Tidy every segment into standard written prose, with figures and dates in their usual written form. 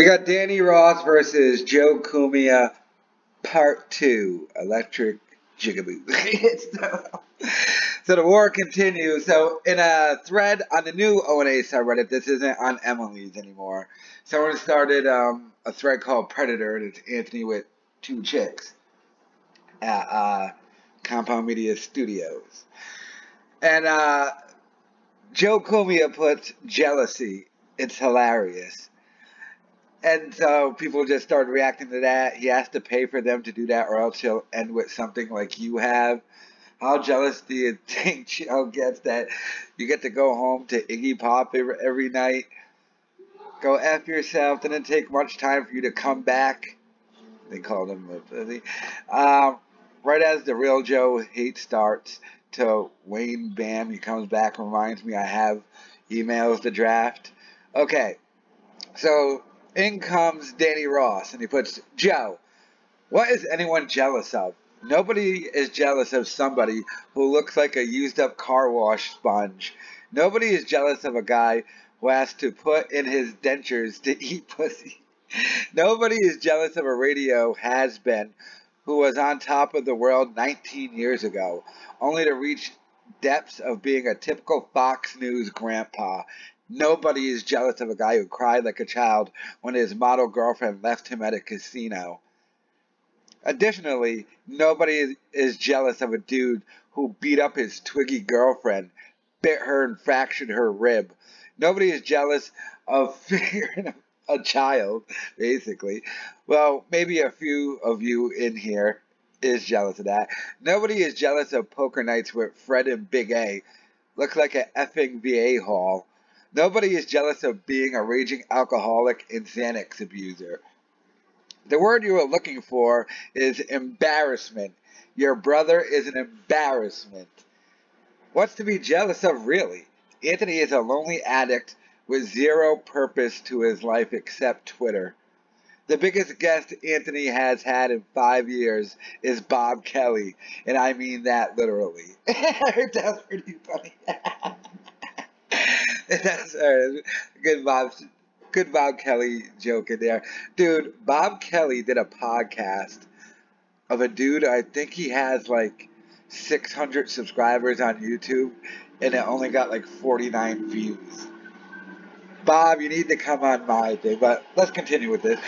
We got Danny Ross versus Joe Cumia, Part 2, Electric Jigaboo. So the war continues. So in a thread on the new O&A subreddit, this isn't on Emily's anymore. Someone started a thread called Predator, and it's Anthony with two chicks at Compound Media Studios. And Joe Cumia puts jealousy. It's hilarious. And so people just started reacting to that. He has to pay for them to do that, or else he'll end with something like you have. How jealous do you think Joe gets that you get to go home to Iggy Pop every night? Go F yourself. Didn't take much time for you to come back. They called him a pussy. Right as the real Joe hate starts to Wayne Bam, he comes back and reminds me I have emails to draft. Okay, so in comes Danny Ross, and he puts, Joe, what is anyone jealous of? Nobody is jealous of somebody who looks like a used-up car wash sponge. Nobody is jealous of a guy who has to put in his dentures to eat pussy. Nobody is jealous of a radio has-been who was on top of the world 19 years ago, only to reach depths of being a typical Fox News grandpa. Nobody is jealous of a guy who cried like a child when his model girlfriend left him at a casino. Additionally, nobody is jealous of a dude who beat up his twiggy girlfriend, bit her and fractured her rib. Nobody is jealous of figuring a child, basically. Well, maybe a few of you in here is jealous of that. Nobody is jealous of poker nights with Fred and Big A. Looks like an effing VA hall. Nobody is jealous of being a raging alcoholic and Xanax abuser. The word you are looking for is embarrassment. Your brother is an embarrassment. What's to be jealous of, really? Anthony is a lonely addict with zero purpose to his life except Twitter. The biggest guest Anthony has had in 5 years is Bob Kelly, and I mean that literally. That's pretty funny. That's good Bob Kelly joke in there. Dude, Bob Kelly did a podcast of a dude, I think he has like 600 subscribers on YouTube, and it only got like 49 views. Bob, you need to come on my thing, but let's continue with this.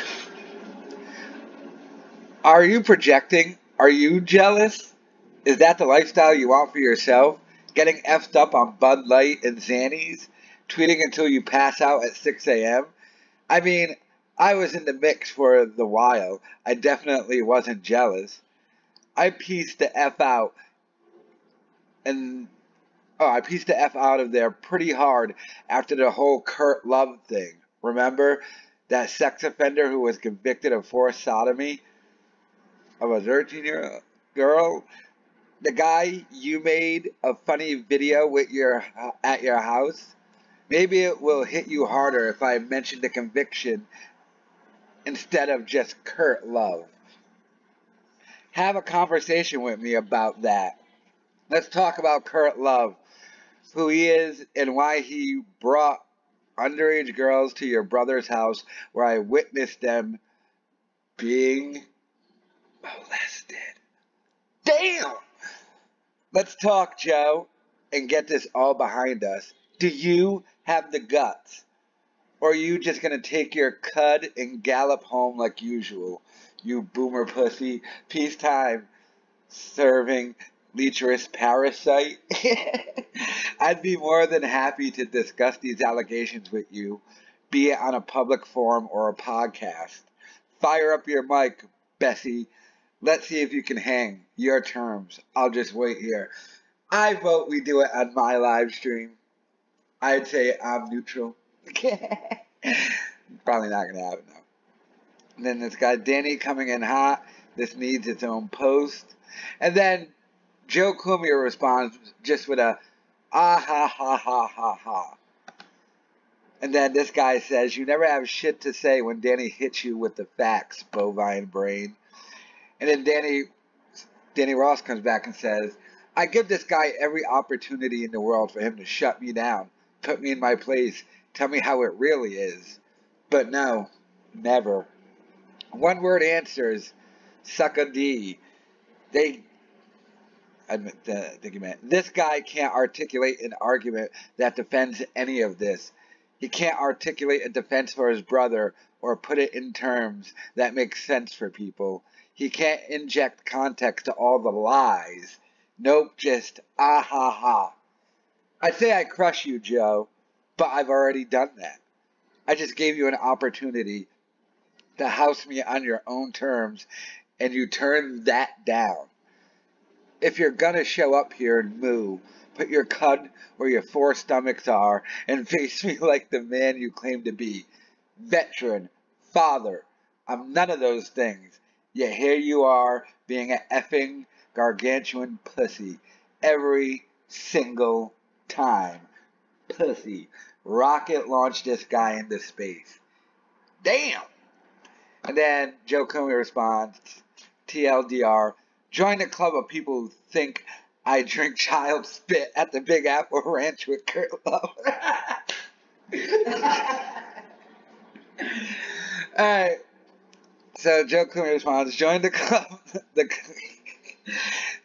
Are you projecting? Are you jealous? Is that the lifestyle you want for yourself? Getting effed up on Bud Light and Xannies? Tweeting until you pass out at 6 a.m.? I mean, I was in the mix for the while. I definitely wasn't jealous. I pieced the F out of there pretty hard after the whole Kurt Love thing. Remember? That sex offender who was convicted of forced sodomy of a 13-year-old girl? The guy you made a funny video with at your house? Maybe it will hit you harder if I mention the conviction instead of just Kurt Love. Have a conversation with me about that. Let's talk about Kurt Love, who he is and why he brought underage girls to your brother's house where I witnessed them being molested. Damn! Let's talk, Joe, and get this all behind us. Do you have the guts? Or are you just going to take your cud and gallop home like usual? You boomer pussy. Peacetime. Serving lecherous parasite. I'd be more than happy to discuss these allegations with you, be it on a public forum or a podcast. Fire up your mic, Bessie. Let's see if you can hang. Your terms. I'll just wait here. I vote we do it on my live stream. I'd say I'm neutral. Probably not going to happen, though. And then this guy, Danny, coming in hot. This needs its own post. And then Joe Cumia responds just with a, ah, ha, ha, ha, ha, ha. And then this guy says, you never have shit to say when Danny hits you with the facts, bovine brain. And then Danny Ross comes back and says, I give this guy every opportunity in the world for him to shut me down, put me in my place, tell me how it really is. But no, Never. One word answers. Suck a D. They I think he meant this guy can't articulate an argument that defends any of this. He can't articulate a defense for his brother or put it in terms that make sense for people. He can't inject context to all the lies. Nope, just ah ha ha. I'd say I crush you, Joe, but I've already done that. I just gave you an opportunity to house me on your own terms, and you turned that down. If you're gonna show up here and moo, put your cud where your four stomachs are and face me like the man you claim to be. Veteran, father, I'm none of those things. Yet here you are being an effing gargantuan pussy every single time. Pussy. Rocket launched this guy into space. Damn! And then Joe Cumia responds, TLDR, join the club of people who think I drink child spit at the Big Apple Ranch with Kurt Love. Alright. So Joe Cumia responds, join the club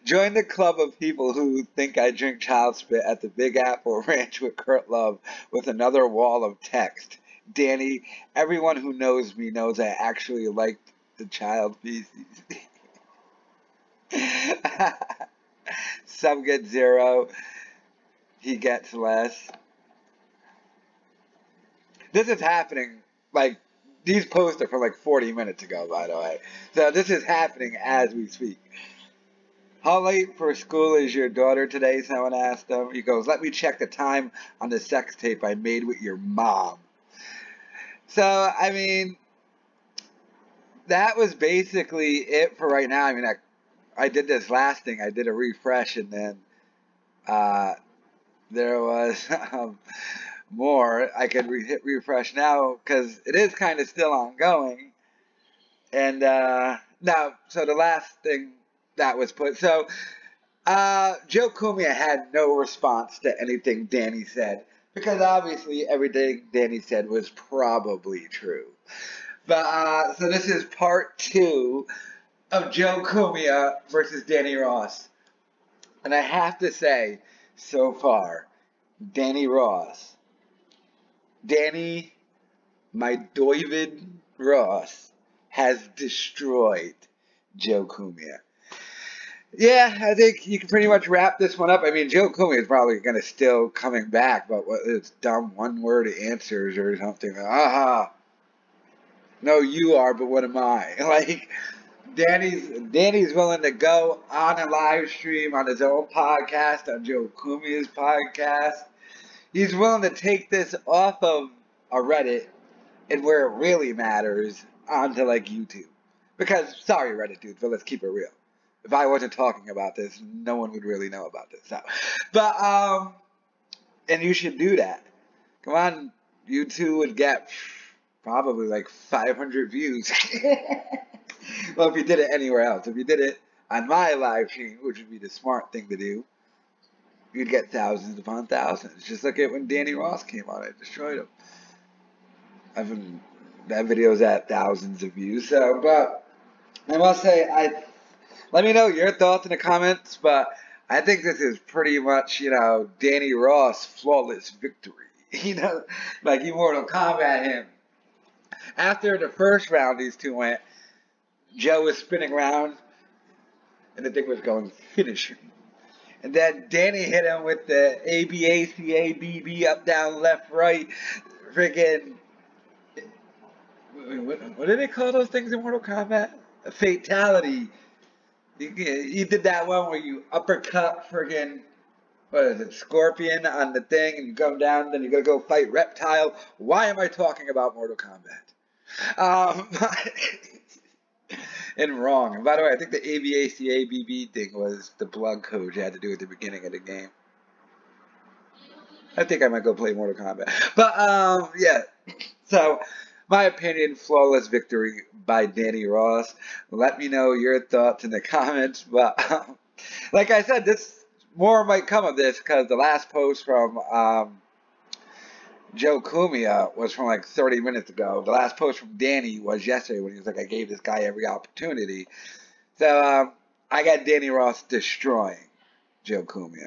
join the club of people who think I drink child spit at the Big Apple Ranch with Kurt Love with another wall of text. Danny, everyone who knows me knows I actually like the child feces. Some get 0. He gets less. This is happening, like, these posts are from like 40 minutes ago, by the way. So this is happening as we speak. How late for school is your daughter today? Someone asked him. He goes, let me check the time on the sex tape I made with your mom. So, I mean, that was basically it for right now. I mean, I did this last thing. I did a refresh, and then there was more. I could hit refresh now because it is kind of still ongoing. And now, so the last thing that was put. So Joe Cumia had no response to anything Danny said because obviously everything Danny said was probably true. But so this is part 2 of Joe Cumia versus Danny Ross. And I have to say, so far, Danny, my David Ross, has destroyed Joe Cumia. Yeah, I think you can pretty much wrap this one up. I mean, Joe Cumia is probably going to still coming back, but it's dumb one-word answers or something. Aha. No, you are, but what am I? Like, Danny's willing to go on a live stream on his own podcast, on Joe Cumia's podcast. He's willing to take this off of a Reddit and where it really matters onto like YouTube. Because, sorry Reddit dudes, but let's keep it real. If I wasn't talking about this, no one would really know about this. So, but, and you should do that. Come on, YouTube would get probably like 500 views. Well, if you did it anywhere else. If you did it on my live stream, which would be the smart thing to do, you'd get thousands upon thousands. Just look at when Danny Ross came on, it destroyed him. That video's at thousands of views. So, but I must say, let me know your thoughts in the comments. But I think this is pretty much, Danny Ross flawless victory. Like Immortal Kombat him. After the first round, these two went. Joe was spinning around, and the thing was going finish him. And then Danny hit him with the ABACABB up, down, left, right. Friggin', what do they call those things in Mortal Kombat? A fatality. You did that one where you uppercut friggin', what is it, Scorpion on the thing, and you come down, then you gotta go fight Reptile. Why am I talking about Mortal Kombat? And wrong. And by the way, I think the ABACABB thing was the blood code you had to do at the beginning of the game. I think I might go play Mortal Kombat. But, yeah. So, my opinion, flawless victory by Danny Ross. Let me know your thoughts in the comments. But, like I said, more might come of this because the last post from Joe Cumia was from like 30 minutes ago. The last post from Danny was yesterday when he was like, I gave this guy every opportunity. So I got Danny Ross destroying Joe Cumia.